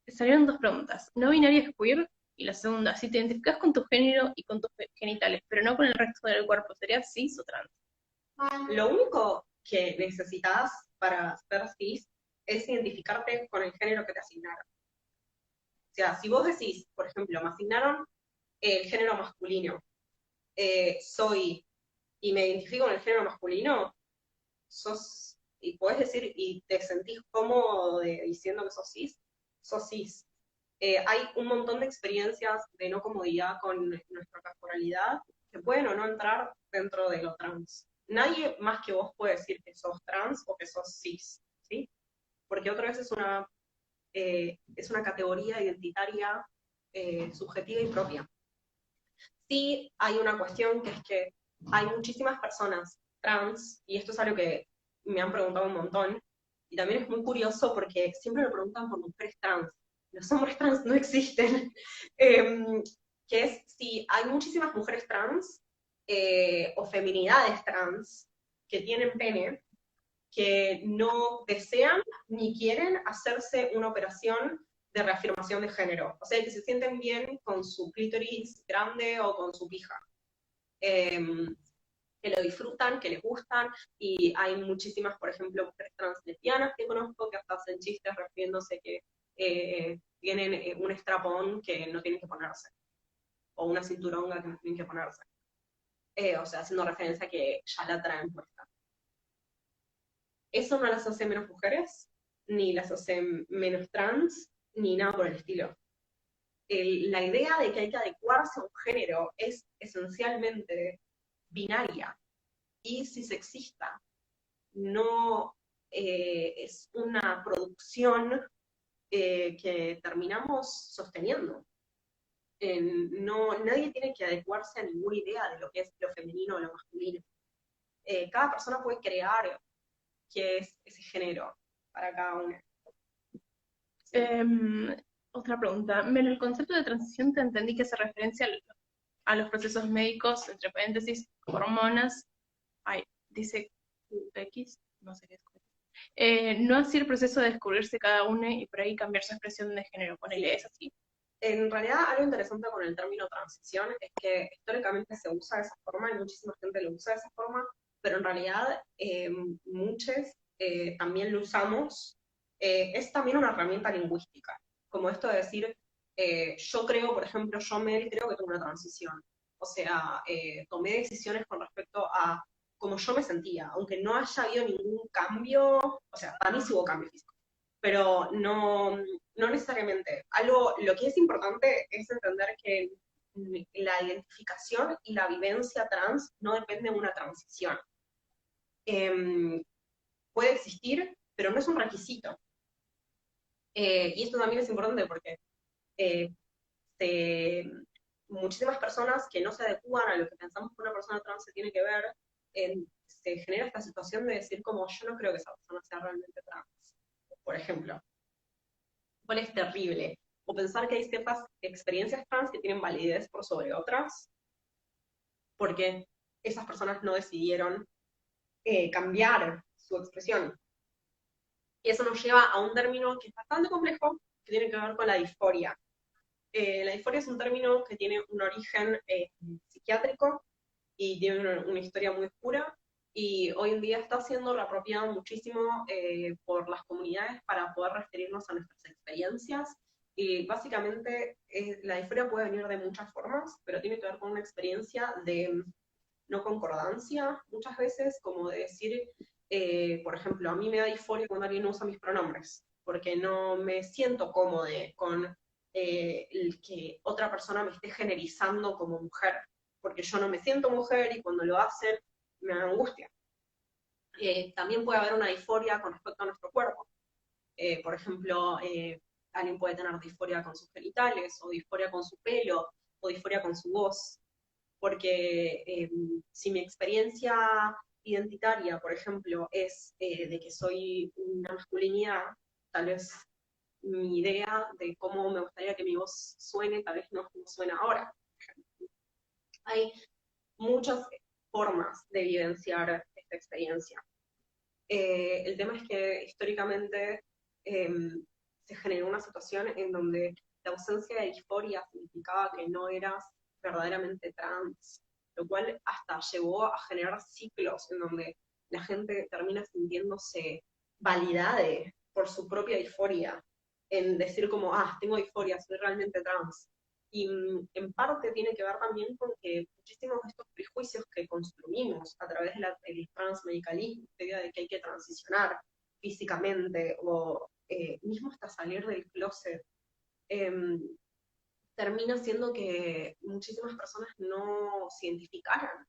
Salieron dos preguntas. No binaria es queer, y la segunda, si te identificas con tu género y con tus genitales, pero no con el resto del cuerpo, ¿serías cis o trans? Lo único que necesitas para ser cis es identificarte con el género que te asignaron. O sea, si vos decís, por ejemplo, me asignaron el género masculino, soy, y me identifico con el género masculino, sos, y podés decir, y te sentís cómodo diciendo que sos cis. Hay un montón de experiencias de no comodidad con nuestra corporalidad que pueden o no entrar dentro de lo trans. Nadie más que vos puede decir que sos trans o que sos cis, ¿sí? Porque otra vez es una categoría identitaria subjetiva y propia. Sí hay una cuestión que es que hay muchísimas personas trans, y esto es algo que me han preguntado un montón, y también es muy curioso porque siempre me preguntan por mujeres trans. Los hombres trans no existen. Que es si hay muchísimas mujeres trans o feminidades trans que tienen pene, que no desean ni quieren hacerse una operación de reafirmación de género. O sea, que se sienten bien con su clítoris grande o con su pija. Que lo disfrutan, que les gustan, y hay muchísimas, por ejemplo, mujeres trans lesbianas que conozco que hasta hacen chistes refiriéndose que tienen un strap-on que no tienen que ponerse, o una cinturonga que no tienen que ponerse. O sea, haciendo referencia a que ya la traen puesta. Eso no las hace menos mujeres, ni las hace menos trans, ni nada por el estilo. La idea de que hay que adecuarse a un género es esencialmente binaria y cisexista. No es una producción que terminamos sosteniendo. Nadie tiene que adecuarse a ninguna idea de lo que es lo femenino o lo masculino. Cada persona puede crear qué es ese género para cada una. Otra pregunta. En el concepto de transición te entendí que hace referencia a los procesos médicos, entre paréntesis, hormonas, dice QX, no sé qué es. No así el proceso de descubrirse cada uno y por ahí cambiar su expresión de género, ponele, es así. En realidad, algo interesante con el término transición es que históricamente se usa de esa forma y muchísima gente lo usa de esa forma, pero en realidad muchos también lo usamos. Es también una herramienta lingüística, como esto de decir, yo creo, por ejemplo, creo que tengo una transición. O sea, tomé decisiones con respecto a cómo yo me sentía, aunque no haya habido ningún cambio, o sea, para mí sí hubo cambio físico, pero no necesariamente. Lo que es importante es entender que la identificación y la vivencia trans no depende de una transición. Puede existir, pero no es un requisito. Y esto también es importante porque muchísimas personas que no se adecúan a lo que pensamos que una persona trans se tiene que ver, se genera esta situación de decir como yo no creo que esa persona sea realmente trans. por ejemplo, cuál es terrible, o pensar que hay ciertas experiencias trans que tienen validez por sobre otras, porque esas personas no decidieron cambiar su expresión. Y eso nos lleva a un término que es bastante complejo, que tiene que ver con la disforia. La disforia es un término que tiene un origen psiquiátrico y tiene una historia muy oscura, y hoy en día está siendo reapropiado muchísimo por las comunidades para poder referirnos a nuestras experiencias. Y básicamente la disforia puede venir de muchas formas, pero tiene que ver con una experiencia de no concordancia, muchas veces, como de decir, por ejemplo, a mí me da disforia cuando alguien no usa mis pronombres, porque no me siento cómoda con el que otra persona me esté generizando como mujer, porque yo no me siento mujer y cuando lo hacen me da angustia. También puede haber una disforia con respecto a nuestro cuerpo. Por ejemplo, alguien puede tener disforia con sus genitales, o disforia con su pelo, o disforia con su voz, porque si mi experiencia identitaria, por ejemplo, es de que soy una masculinidad, tal vez mi idea de cómo me gustaría que mi voz suene, tal vez no como suena ahora. Hay muchas formas de evidenciar esta experiencia. El tema es que históricamente se generó una situación en donde la ausencia de disforia significaba que no eras verdaderamente trans, lo cual hasta llevó a generar ciclos en donde la gente termina sintiéndose validada por su propia disforia, en decir como, tengo disforia, soy realmente trans. Y en parte tiene que ver también con que muchísimos de estos prejuicios que construimos a través del transmedicalismo, la idea de que hay que transicionar físicamente o mismo hasta salir del closet, termina siendo que muchísimas personas no se identificaran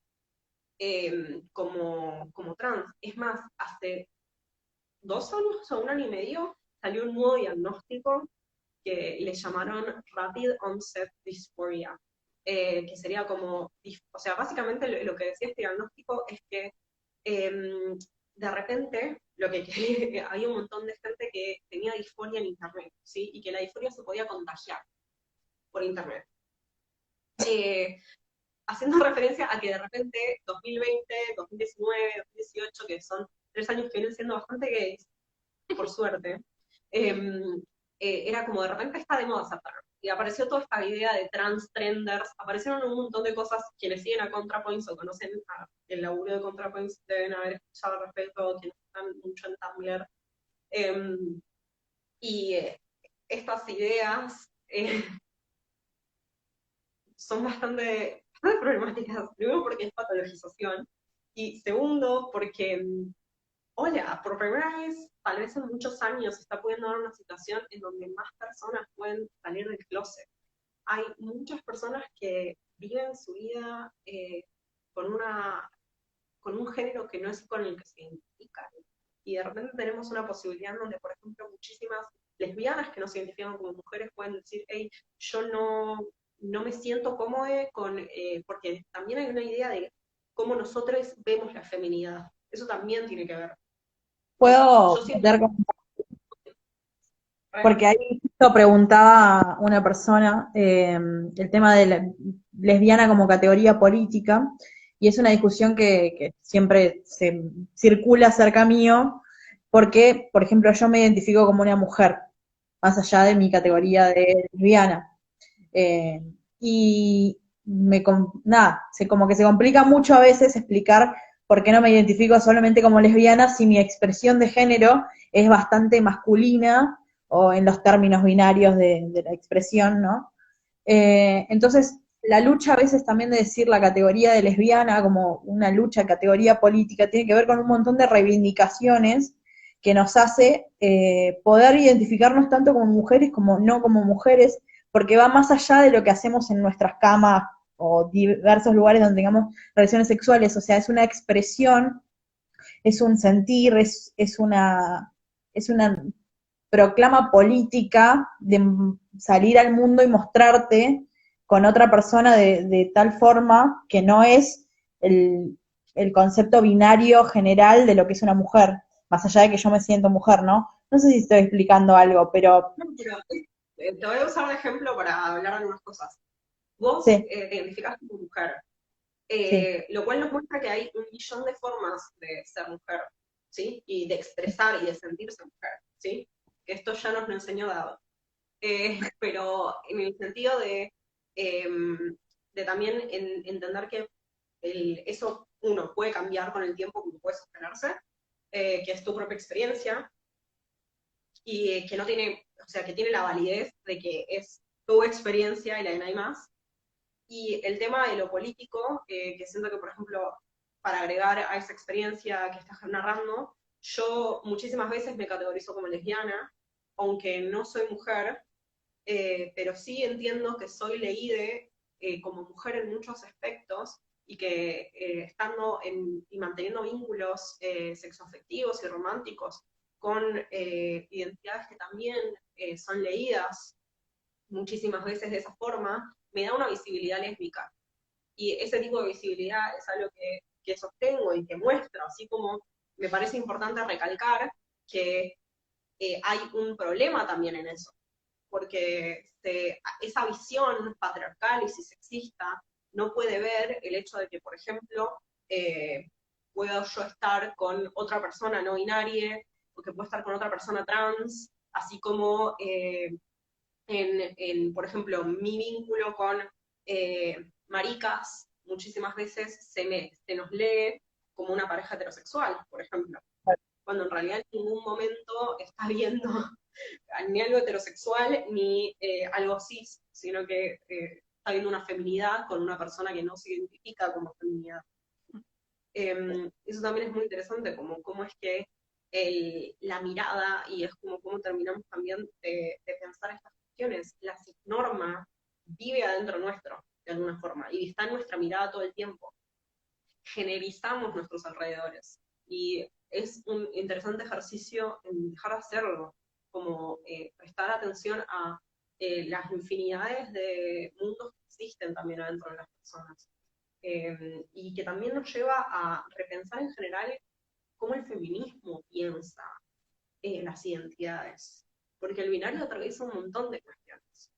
como trans. Es más, hace 2 años o 1 año y medio salió un nuevo diagnóstico que le llamaron Rapid Onset Dysphoria, que sería como, o sea, básicamente lo que decía este diagnóstico es que de repente había un montón de gente que tenía disforia en internet, ¿sí? Y que la disforia se podía contagiar por internet. Haciendo referencia a que de repente 2020, 2019, 2018, que son 3 años que vienen siendo bastante gays, por suerte, era como de repente está de moda ser trans. Y apareció toda esta idea de trans trenders, aparecieron un montón de cosas. Quienes siguen a ContraPoints o conocen el laburo de ContraPoints deben haber escuchado al respecto, quienes están mucho en Tumblr. Y estas ideas son bastante problemáticas, primero porque es patologización, y segundo porque hola, por primera vez, tal vez en muchos años, se está pudiendo dar una situación en donde más personas pueden salir del closet. Hay muchas personas que viven su vida con un género que no es con el que se identifican. Y de repente tenemos una posibilidad en donde, por ejemplo, muchísimas lesbianas que no se identifican como mujeres pueden decir, hey, yo no me siento cómoda porque también hay una idea de cómo nosotros vemos la feminidad. Eso también tiene que ver. Puedo Yo siento meter porque ahí justo preguntaba una persona el tema de la lesbiana como categoría política, y es una discusión que siempre se circula cerca mío, porque, por ejemplo, yo me identifico como una mujer, más allá de mi categoría de lesbiana. Eh, y como que se complica mucho a veces explicar por qué no me identifico solamente como lesbiana si mi expresión de género es bastante masculina, o en los términos binarios de la expresión, ¿no? Entonces, la lucha a veces también de decir la categoría de lesbiana como una lucha de categoría política tiene que ver con un montón de reivindicaciones que nos hace poder identificarnos tanto como mujeres como no como mujeres, porque va más allá de lo que hacemos en nuestras camas o diversos lugares donde tengamos relaciones sexuales. O sea, es una expresión, es un sentir, es una proclama política de salir al mundo y mostrarte con otra persona de tal forma que no es el concepto binario general de lo que es una mujer, más allá de que yo me siento mujer, ¿no? No sé si estoy explicando algo, pero No, pero te voy a usar de ejemplo para hablar de algunas cosas. Vos sí, te identificás como mujer, sí, lo cual nos muestra que hay un millón de formas de ser mujer, ¿sí? Y de expresar y de sentirse mujer, ¿sí? Que esto ya nos lo enseñó Dado. Pero en el sentido de también entender que eso, uno, puede cambiar con el tiempo, como puede sostenerse, que es tu propia experiencia, y que no tiene, o sea, que tiene la validez de que es tu experiencia y la de nadie más. Y el tema de lo político, que siento que, por ejemplo, para agregar a esa experiencia que estás narrando, yo muchísimas veces me categorizo como lesbiana, aunque no soy mujer, pero sí entiendo que soy leíde como mujer en muchos aspectos y que estando y manteniendo vínculos sexoafectivos y románticos con identidades que también son leídas muchísimas veces de esa forma, me da una visibilidad lésbica. Y ese tipo de visibilidad es algo que sostengo y que muestro, así como me parece importante recalcar que hay un problema también en eso, porque esa visión patriarcal y sexista no puede ver el hecho de que, por ejemplo, puedo yo estar con otra persona no binaria, o que puedo estar con otra persona trans, así como por ejemplo, mi vínculo con maricas, muchísimas veces se nos lee como una pareja heterosexual, por ejemplo, cuando en realidad en ningún momento está viendo ni algo heterosexual ni algo cis, sino que está viendo una feminidad con una persona que no se identifica como feminidad. Eso también es muy interesante, como cómo es que la mirada, y es como cómo terminamos también de pensar estas cuestiones, las norma vive adentro nuestro, de alguna forma, y está en nuestra mirada todo el tiempo. Generizamos nuestros alrededores, y es un interesante ejercicio en dejar de hacerlo, como prestar atención a las infinidades de mundos que existen también adentro de las personas. Y que también nos lleva a repensar en general cómo el feminismo piensa en las identidades, porque el binario atraviesa un montón de cuestiones.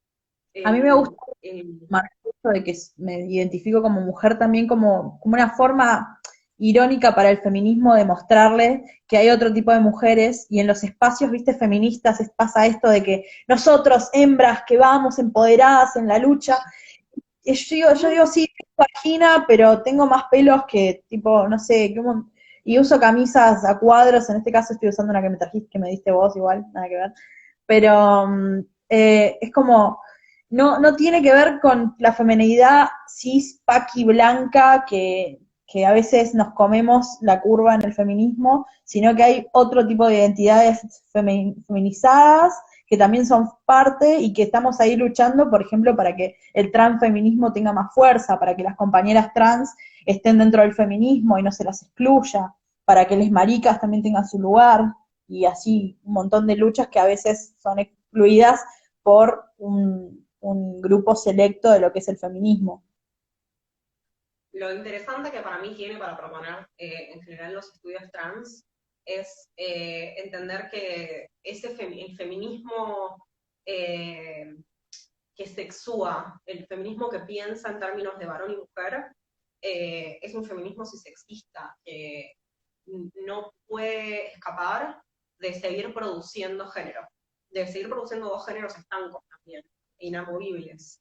a mí me gusta Eh, marcar esto de que me identifico como mujer también como una forma irónica para el feminismo de mostrarle que hay otro tipo de mujeres y en los espacios, viste, feministas pasa esto de que nosotros, hembras, que vamos empoderadas en la lucha, yo digo, sí, tengo vagina, pero tengo más pelos que, tipo, no sé, y uso camisas a cuadros, en este caso estoy usando una que me trajiste, que me diste vos igual, nada que ver, pero es como, no tiene que ver con la feminidad cis, paqui, blanca, que a veces nos comemos la curva en el feminismo, sino que hay otro tipo de identidades feminizadas que también son parte y que estamos ahí luchando, por ejemplo, para que el transfeminismo tenga más fuerza, para que las compañeras trans estén dentro del feminismo y no se las excluya, para que las maricas también tengan su lugar, y así un montón de luchas que a veces son excluidas por un grupo selecto de lo que es el feminismo. lo interesante que para mí tiene para proponer en general los estudios trans es entender que el feminismo eh, que sexúa, el feminismo que piensa en términos de varón y mujer, es un feminismo cisexista, que no puede escapar de seguir produciendo género, de seguir produciendo dos géneros estancos también, inamovibles,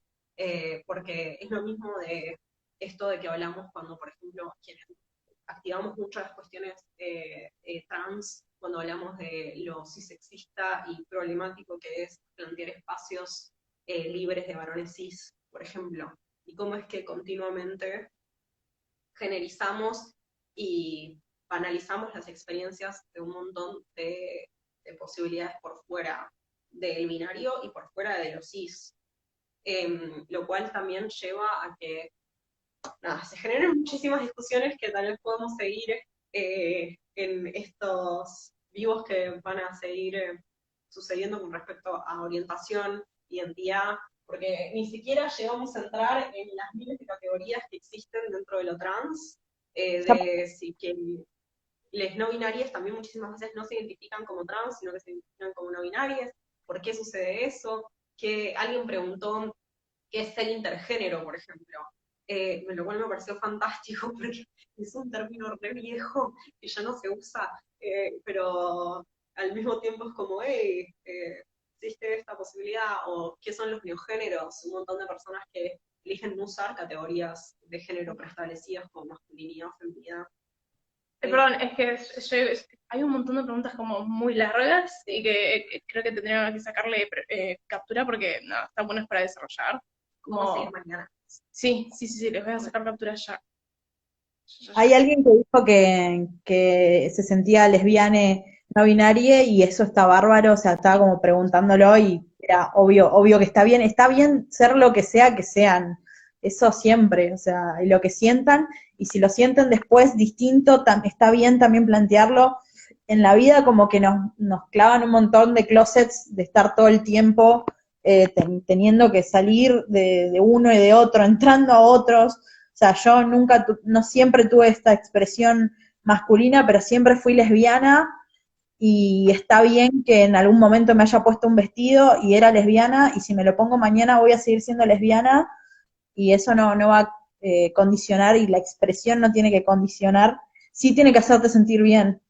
porque es lo mismo de esto de que hablamos cuando, por ejemplo, quienes activamos muchas cuestiones trans, cuando hablamos de lo cisexista y problemático que es plantear espacios libres de varones cis, por ejemplo, y cómo es que continuamente generizamos y banalizamos las experiencias de un montón de posibilidades por fuera del binario y por fuera de los cis, lo cual también lleva a que nada, se generen muchísimas discusiones que tal vez podemos seguir en estos vivos que van a seguir sucediendo con respecto a orientación, identidad, porque ni siquiera llegamos a entrar en las miles de categorías que existen dentro de lo trans, de si que les no binarias también muchísimas veces no se identifican como trans, sino que se identifican como no binarias. ¿Por qué sucede eso? Que alguien preguntó qué es ser intergénero, por ejemplo. Lo cual me pareció fantástico porque es un término re viejo que ya no se usa, pero al mismo tiempo es como, existe esta posibilidad, o qué son los neogéneros, un montón de personas que eligen no usar categorías de género preestablecidas como masculinidad o feminidad. Perdón, es que hay un montón de preguntas como muy largas y que creo que tendría que sacarle captura porque no, están buenas para desarrollar. Vamos a seguir Como, mañana. sí, les voy a sacar captura ya. Hay alguien que dijo que se sentía lesbiana no binaria y eso está bárbaro, o sea, estaba como preguntándolo y era obvio que está bien ser lo que sea que sean, eso siempre, o sea, y lo que sientan, y si lo sienten después distinto, está bien también plantearlo. En la vida como que nos clavan un montón de closets de estar todo el tiempo teniendo que salir de uno y de otro, entrando a otros. O sea, yo no siempre tuve esta expresión masculina, pero siempre fui lesbiana y está bien que en algún momento me haya puesto un vestido y era lesbiana y si me lo pongo mañana voy a seguir siendo lesbiana y eso no va a condicionar y la expresión no tiene que condicionar, sí tiene que hacerte sentir bien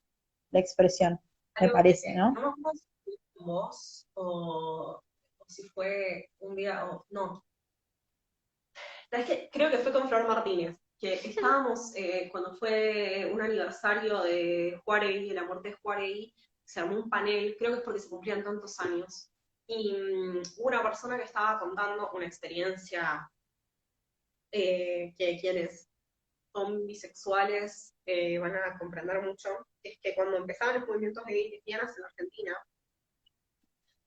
la expresión, me Algo parece, que ¿no? no me acuerdo si fue con vos o si fue un día, o no. ¿Sabes qué? Creo que fue con Flor Martínez, que estábamos, cuando fue un aniversario de Juárez, de la muerte de Juárez, se armó un panel, creo que es porque se cumplían tantos años, y hubo una persona que estaba contando una experiencia que quienes son bisexuales van a comprender mucho, es que cuando empezaban los movimientos de gays y lesbianas en Argentina,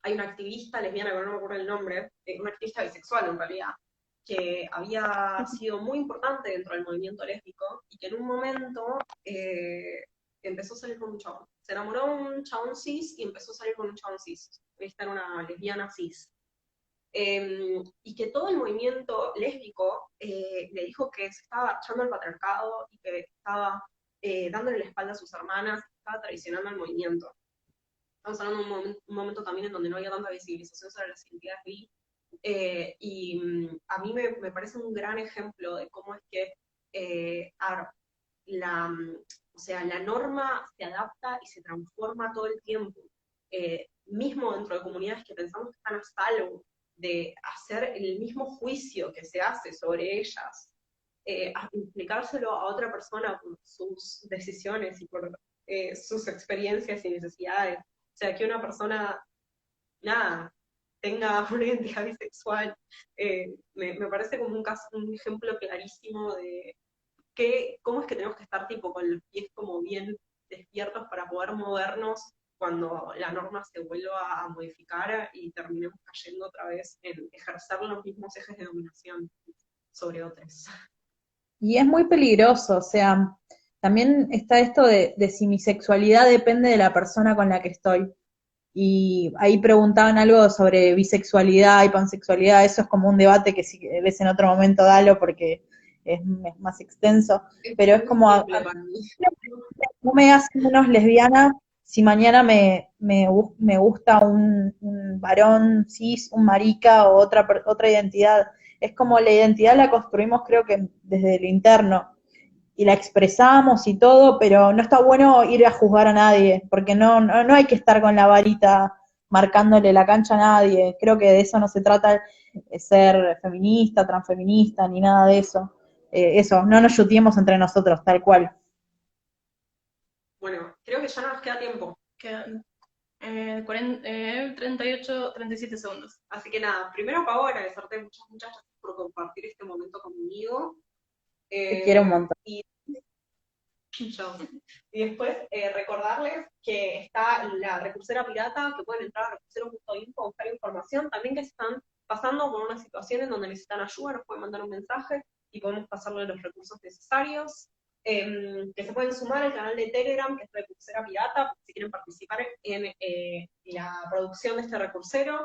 hay una activista lesbiana, que no me acuerdo el nombre, una activista bisexual en realidad, que había sido muy importante dentro del movimiento lésbico y que en un momento empezó a salir con un chabón. Se enamoró de un chabón cis y empezó a salir con un chabón cis. Esta era una lesbiana cis. Y que todo el movimiento lésbico le dijo que se estaba echando al patriarcado y que estaba dándole la espalda a sus hermanas, que estaba traicionando al movimiento. Estamos hablando de un momento también en donde no había tanta visibilización sobre las identidades bi, y a mí me parece un gran ejemplo de cómo es que la, o sea, la norma se adapta y se transforma todo el tiempo, mismo dentro de comunidades que pensamos que están a salvo de hacer el mismo juicio que se hace sobre ellas, a implicárselo a otra persona por sus decisiones y por sus experiencias y necesidades. O sea, que una persona, nada, tenga una identidad bisexual, me parece como un ejemplo clarísimo de cómo es que tenemos que estar tipo con los pies como bien despiertos para poder movernos cuando la norma se vuelva a modificar y terminemos cayendo otra vez en ejercer los mismos ejes de dominación sobre otros. Y es muy peligroso, o sea, también está esto de si mi sexualidad depende de la persona con la que estoy. Y ahí preguntaban algo sobre bisexualidad y pansexualidad, eso es como un debate que si ves en otro momento dalo porque es más extenso, pero es como, no me hacen menos lesbiana si mañana me gusta un varón cis, un marica o otra identidad. Es como la identidad la construimos creo que desde el interno y la expresamos y todo, pero no está bueno ir a juzgar a nadie, porque no hay que estar con la varita marcándole la cancha a nadie. Creo que de eso no se trata ser feminista, transfeminista, ni nada de eso. Eso, no nos yuteemos entre nosotros, tal cual. Bueno, creo que ya no nos queda tiempo. Quedan 37 segundos. Así que nada, primero Pau, agradecerte muchas gracias por compartir este momento conmigo. Te quiero un montón. Y Y después recordarles que está la recursera pirata, que pueden entrar a recursero.info a buscar información, también que están pasando por una situación en donde necesitan ayuda, nos pueden mandar un mensaje y podemos pasarle los recursos necesarios, que se pueden sumar al canal de Telegram, que es Recursera Pirata, si quieren participar en la producción de este recursero.